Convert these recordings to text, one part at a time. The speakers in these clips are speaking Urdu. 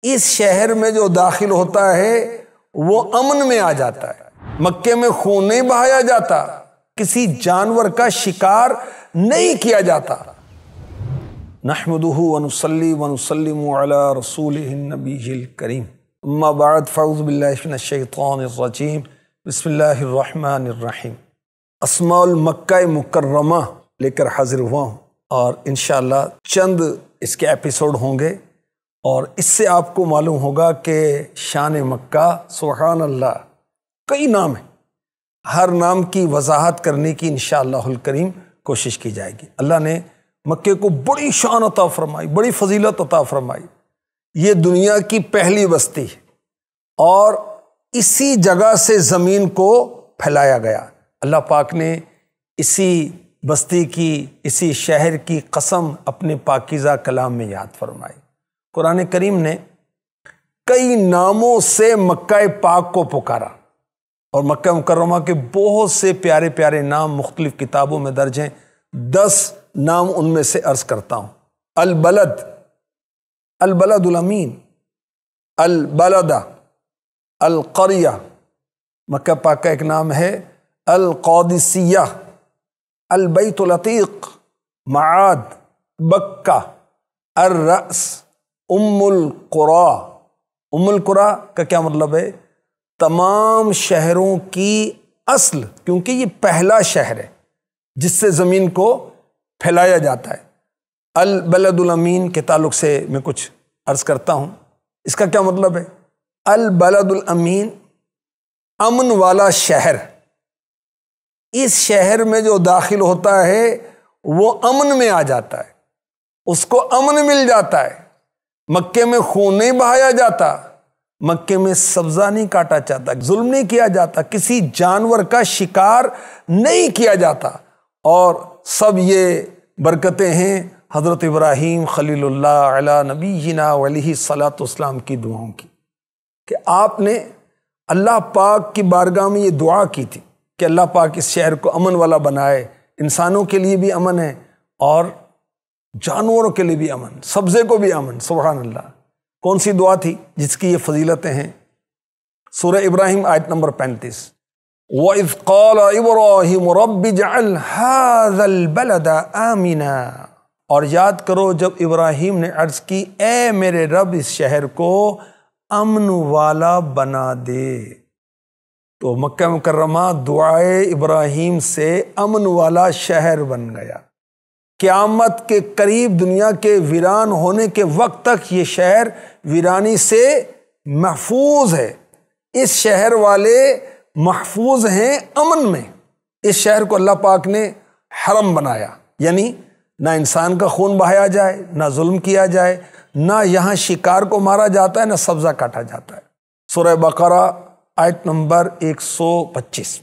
اس شہر میں جو داخل ہوتا ہے وہ امن میں آ جاتا ہے۔ مکے میں خون نہیں بہایا جاتا، کسی جانور کا شکار نہیں کیا جاتا۔ نحمدہ ونصلی ونسلم علی رسولہ النبی الکریم، اما بعد فاعوذ باللہ من الشیطان الرجیم، بسم اللہ الرحمن الرحیم۔ اسماء المکہ مکرمہ لے کر حاضر ہوا ہوں، اور انشاءاللہ چند اس کے ایپیسوڈ ہوں گے، اور اس سے آپ کو معلوم ہوگا کہ شان مکہ سبحان اللہ کئی نام ہیں، ہر نام کی وضاحت کرنے کی انشاءاللہ الکریم کوشش کی جائے گی۔ اللہ نے مکے کو بڑی شان عطا فرمائی، بڑی فضیلت عطا فرمائی۔ یہ دنیا کی پہلی بستی ہے اور اسی جگہ سے زمین کو پھیلایا گیا۔ اللہ پاک نے اسی بستی کی، اسی شہر کی قسم اپنے پاکیزہ کلام میں یاد فرمائی۔ قرآن کریم نے کئی ناموں سے مکہ پاک کو پکارا، اور مکہ مکرمہ کے بہت سے پیارے پیارے نام مختلف کتابوں میں درج ہیں۔ 10 نام ان میں سے عرض کرتا ہوں۔ البلد، البلد الامین، البلدہ، القریہ، مکہ پاک کا ایک نام ہے۔ القادسیہ، البیت العتیق، معاد، بکہ، الرأس، ام القریٰ۔ ام القریٰ کا کیا مطلب ہے؟ تمام شہروں کی اصل، کیونکہ یہ پہلا شہر ہے جس سے زمین کو پھیلایا جاتا ہے۔ البلد الامین کے تعلق سے میں کچھ عرض کرتا ہوں۔ اس کا کیا مطلب ہے؟ البلد الامین، امن والا شہر۔ اس شہر میں جو داخل ہوتا ہے وہ امن میں آ جاتا ہے، اس کو امن مل جاتا ہے۔ مکے میں خون نہیں بہایا جاتا، مکے میں سبزہ نہیں کاٹا جاتا، ظلم نہیں کیا جاتا، کسی جانور کا شکار نہیں کیا جاتا، اور سب یہ برکتیں ہیں حضرت ابراہیم خلیل اللہ علی نبینا علیہ الصلاۃ والسلام کی دعاؤں کی، کہ آپ نے اللہ پاک کی بارگاہ میں یہ دعا کی تھی کہ اللہ پاک اس شہر کو امن والا بنائے، انسانوں کے لیے بھی امن ہے اور جانوروں کے لیے بھی امن، سبزے کو بھی امن۔ سبحان اللہ۔ کون سی دعا تھی جس کی یہ فضیلتیں ہیں؟ سورہ ابراہیم آیت نمبر 35۔ وَإِذْ قَالَ إِبْرَاهِيمُ رَبِّ اجْعَلْ هَذَا الْبَلَدَ آمِنًا، اور یاد کرو جب ابراہیم نے عرض کی اے میرے رب اس شہر کو امن والا بنا دے، تو مکہ مکرمہ دعائے ابراہیم سے امن والا شہر بن گیا۔ قیامت کے قریب دنیا کے ویران ہونے کے وقت تک یہ شہر ویرانی سے محفوظ ہے۔ اس شہر والے محفوظ ہیں امن میں۔ اس شہر کو اللہ پاک نے حرم بنایا، یعنی نہ انسان کا خون بہایا جائے، نہ ظلم کیا جائے، نہ یہاں شکار کو مارا جاتا ہے، نہ سبزہ کاٹا جاتا ہے۔ سورہ بقرہ آیت نمبر 125۔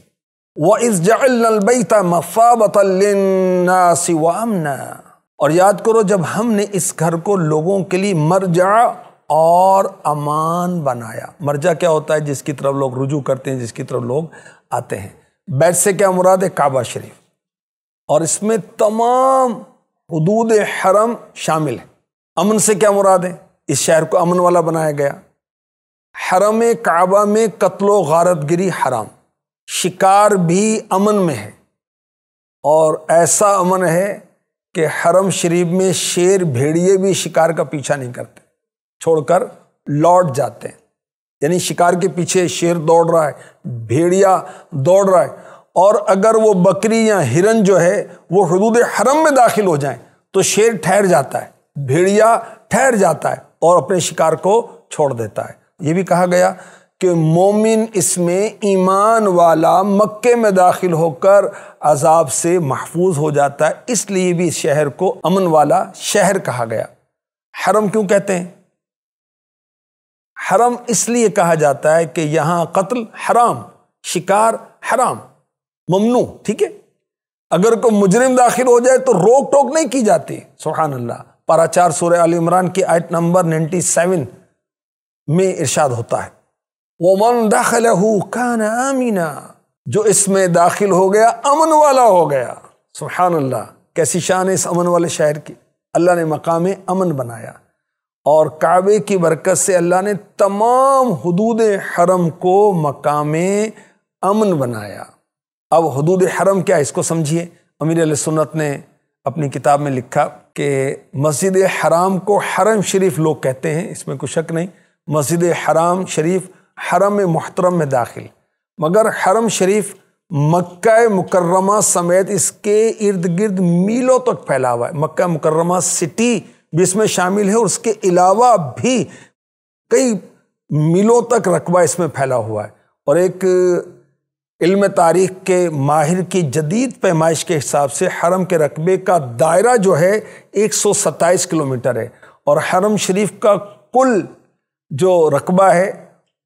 وَإِذْ جَعَلْنَا الْبَيْتَ مَثَابَةً لِلنَّاسِ وَأَمْنًا، اور یاد کرو جب ہم نے اس گھر کو لوگوں کے لیے مرجع اور امان بنایا۔ مرجع کیا ہوتا ہے؟ جس کی طرف لوگ رجوع کرتے ہیں، جس کی طرف لوگ آتے ہیں۔ بیت سے کیا مراد ہے؟ کعبہ شریف، اور اس میں تمام حدود حرم شامل ہے۔ امن سے کیا مراد ہے؟ اس شہر کو امن والا بنایا گیا۔ حرم کعبہ میں قتل و غارت گری حرام، شکار بھی امن میں ہے، اور ایسا امن ہے کہ حرم شریف میں شیر بھیڑیے بھی شکار کا پیچھا نہیں کرتے، چھوڑ کر لوٹ جاتے ہیں۔ یعنی شکار کے پیچھے شیر دوڑ رہا ہے، بھیڑیا دوڑ رہا ہے، اور اگر وہ بکری یا ہرن جو ہے وہ حدود حرم میں داخل ہو جائیں تو شیر ٹھہر جاتا ہے، بھیڑیا ٹھہر جاتا ہے اور اپنے شکار کو چھوڑ دیتا ہے۔ یہ بھی کہا گیا کہ مومن اس میں ایمان والا مکے میں داخل ہو کر عذاب سے محفوظ ہو جاتا ہے، اس لیے بھی اس شہر کو امن والا شہر کہا گیا۔ حرم کیوں کہتے ہیں؟ حرم اس لیے کہا جاتا ہے کہ یہاں قتل حرام، شکار حرام، ممنوع، ٹھیک ہے؟ اگر کوئی مجرم داخل ہو جائے تو روک ٹوک نہیں کی جاتی۔ سبحان اللہ۔ پارہ 4 سورہ آل عمران کی آیت نمبر 97 میں ارشاد ہوتا ہے وَمَنْ دَخَلَهُ كَانَ آمِنًا، جو اس میں داخل ہو گیا امن والا ہو گیا۔ سبحان اللہ، کیسی شان ہے اس امن والے شہر کی۔ اللہ نے مقام امن بنایا، اور کعبے کی برکت سے اللہ نے تمام حدود حرم کو مقام امن بنایا۔ اب حدود حرم کیا، اس کو سمجھیے۔ امیر اہل سنت نے اپنی کتاب میں لکھا کہ مسجد حرام کو حرم شریف لوگ کہتے ہیں، اس میں کوئی شک نہیں۔ مسجد حرام شریف حرم محترم میں داخل، مگر حرم شریف مکہ مکرمہ سمیت اس کے ارد گرد میلوں تک پھیلا ہوا ہے۔ مکہ مکرمہ سٹی بھی اس میں شامل ہے، اور اس کے علاوہ بھی کئی میلوں تک رقبہ اس میں پھیلا ہوا ہے۔ اور ایک علم تاریخ کے ماہر کی جدید پیمائش کے حساب سے حرم کے رقبے کا دائرہ جو ہے 127 کلومیٹر ہے، اور حرم شریف کا کل جو رقبہ ہے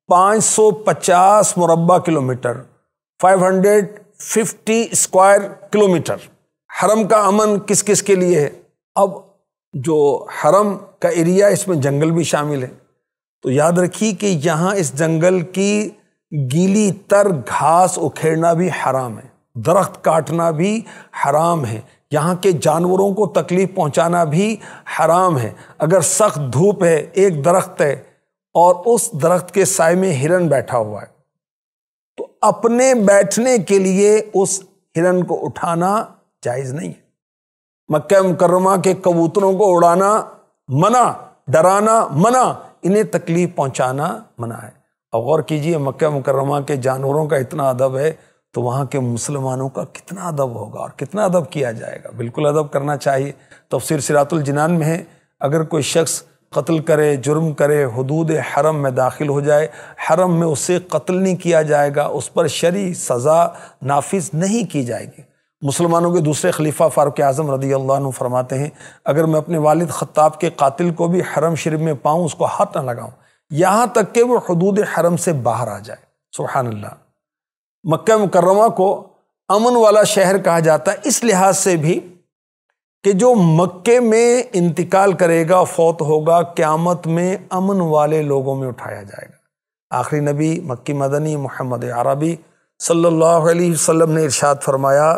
550 مربع کلومیٹر، 550 اسکوائر کلومیٹر۔ حرم کا امن کس کس کے لیے ہے؟ اب جو حرم کا ایریا اس میں جنگل بھی شامل ہے، تو یاد رکھیے کہ یہاں اس جنگل کی گیلی تر گھاس اکھیڑنا بھی حرام ہے، درخت کاٹنا بھی حرام ہے، یہاں کے جانوروں کو تکلیف پہنچانا بھی حرام ہے۔ اگر سخت دھوپ ہے، ایک درخت ہے اور اس درخت کے سائے میں ہرن بیٹھا ہوا ہے، تو اپنے بیٹھنے کے لیے اس ہرن کو اٹھانا جائز نہیں ہے۔ مکہ مکرمہ کے کبوتروں کو اڑانا منع، ڈرانا منع، انہیں تکلیف پہنچانا منع ہے۔ اور غور کیجئے، مکہ مکرمہ کے جانوروں کا اتنا ادب ہے تو وہاں کے مسلمانوں کا کتنا ادب ہوگا اور کتنا ادب کیا جائے گا۔ بالکل ادب کرنا چاہیے۔ تفسیر صراط الجنان میں ہے، اگر کوئی شخص قتل کرے، جرم کرے، حدود حرم میں داخل ہو جائے، حرم میں اسے قتل نہیں کیا جائے گا، اس پر شرعی سزا نافذ نہیں کی جائے گی۔ مسلمانوں کے دوسرے خلیفہ فاروق اعظم رضی اللہ عنہ فرماتے ہیں، اگر میں اپنے والد خطاب کے قاتل کو بھی حرم شریف میں پاؤں، اس کو ہاتھ نہ لگاؤں یہاں تک کہ وہ حدود حرم سے باہر آ جائے۔ سبحان اللہ۔ مکہ مکرمہ کو امن والا شہر کہا جاتا ہے اس لحاظ سے بھی کہ جو مکے میں انتقال کرے گا، فوت ہوگا، قیامت میں امن والے لوگوں میں اٹھایا جائے گا۔ آخری نبی مکی مدنی محمد عربی صلی اللہ علیہ وسلم نے ارشاد فرمایا،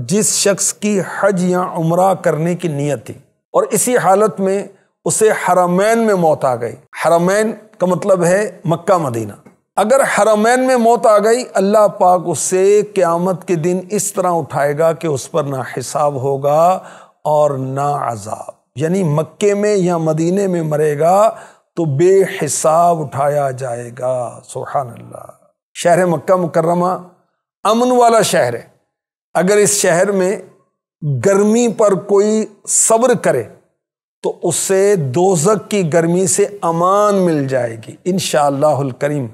جس شخص کی حج یا عمرہ کرنے کی نیت تھی اور اسی حالت میں اسے حرمین میں موت آ گئی، حرمین کا مطلب ہے مکہ مدینہ، اگر حرمین میں موت آ گئی، اللہ پاک اسے قیامت کے دن اس طرح اٹھائے گا کہ اس پر نہ حساب ہوگا اور نہ عذاب۔ یعنی مکے میں یا مدینے میں مرے گا تو بے حساب اٹھایا جائے گا۔ سبحان اللہ۔ شہر مکہ مکرمہ امن والا شہر ہے۔ اگر اس شہر میں گرمی پر کوئی صبر کرے تو اسے دوزخ کی گرمی سے امان مل جائے گی انشاءاللہ الکریم۔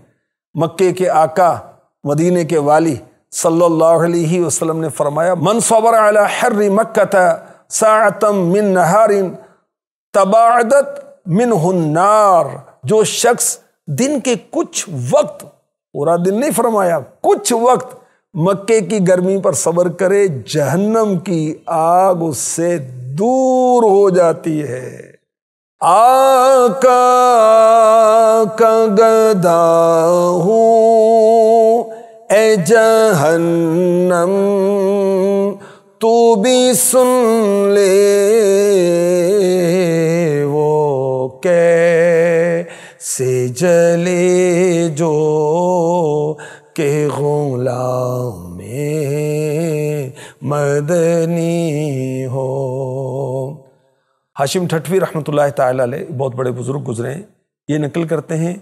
مکے کے آقا، مدینے کے والی صلی اللہ علیہ وسلم نے فرمایا، من صبر علی حر مکہ ساعتا من نہار تباعدت منہ النار، جو شخص دن کے کچھ وقت، پورا دن نہیں فرمایا، کچھ وقت مکے کی گرمی پر صبر کرے، جہنم کی آگ اس سے دور ہو جاتی ہے۔ آقا کا گدا ہوں اے جہنم، تو بھی سن لے وہ کیسے جلے جو کہ غلام مدنی ہو۔ ہاشم ٹھٹوی رحمۃ اللہ تعالی علیہ بہت بڑے بزرگ گزرے ہیں، یہ نقل کرتے ہیں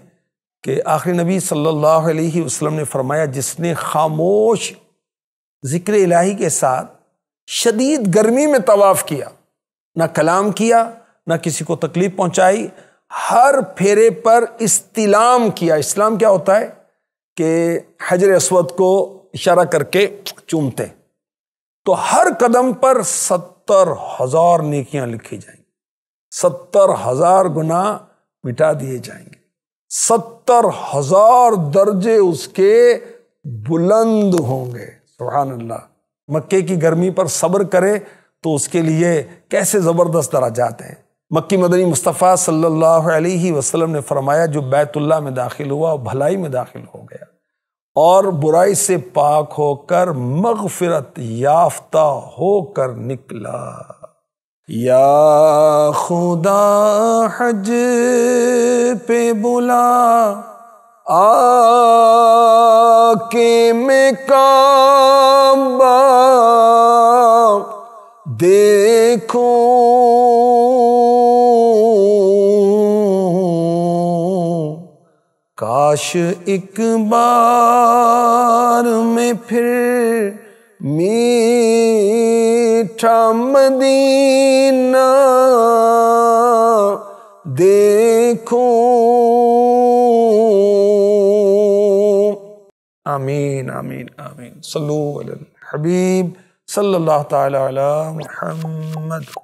کہ آخری نبی صلی اللہ علیہ وسلم نے فرمایا، جس نے خاموش ذکر الہی کے ساتھ شدید گرمی میں طواف کیا، نہ کلام کیا، نہ کسی کو تکلیف پہنچائی، ہر پھیرے پر استلام کیا۔ اسلام کیا ہوتا ہے کہ حجر اسود کو اشارہ کر کے چومتے، تو ہر قدم پر 70,000 نیکیاں لکھی جائیں گی، 70,000 گناہ مٹا دیے جائیں گے، 70,000 درجے اس کے بلند ہوں گے۔ سبحان اللہ۔ مکے کی گرمی پر صبر کرے تو اس کے لیے کیسے زبردست درجات ہیں۔ مکی مدنی مصطفیٰ صلی اللہ علیہ وسلم نے فرمایا، جو بیت اللہ میں داخل ہوا بھلائی میں داخل ہو گیا اور برائی سے پاک ہو کر مغفرت یافتہ ہو کر نکلا۔ یا خدا حج پہ بلا آ کے میں کعبہ دیکھوں، کاش ایک بار میں پھر میٹھا مدینہ دیکھوں۔ آمین آمین آمین۔ صلو علی الحبیب صلی اللہ تعالی علی محمد۔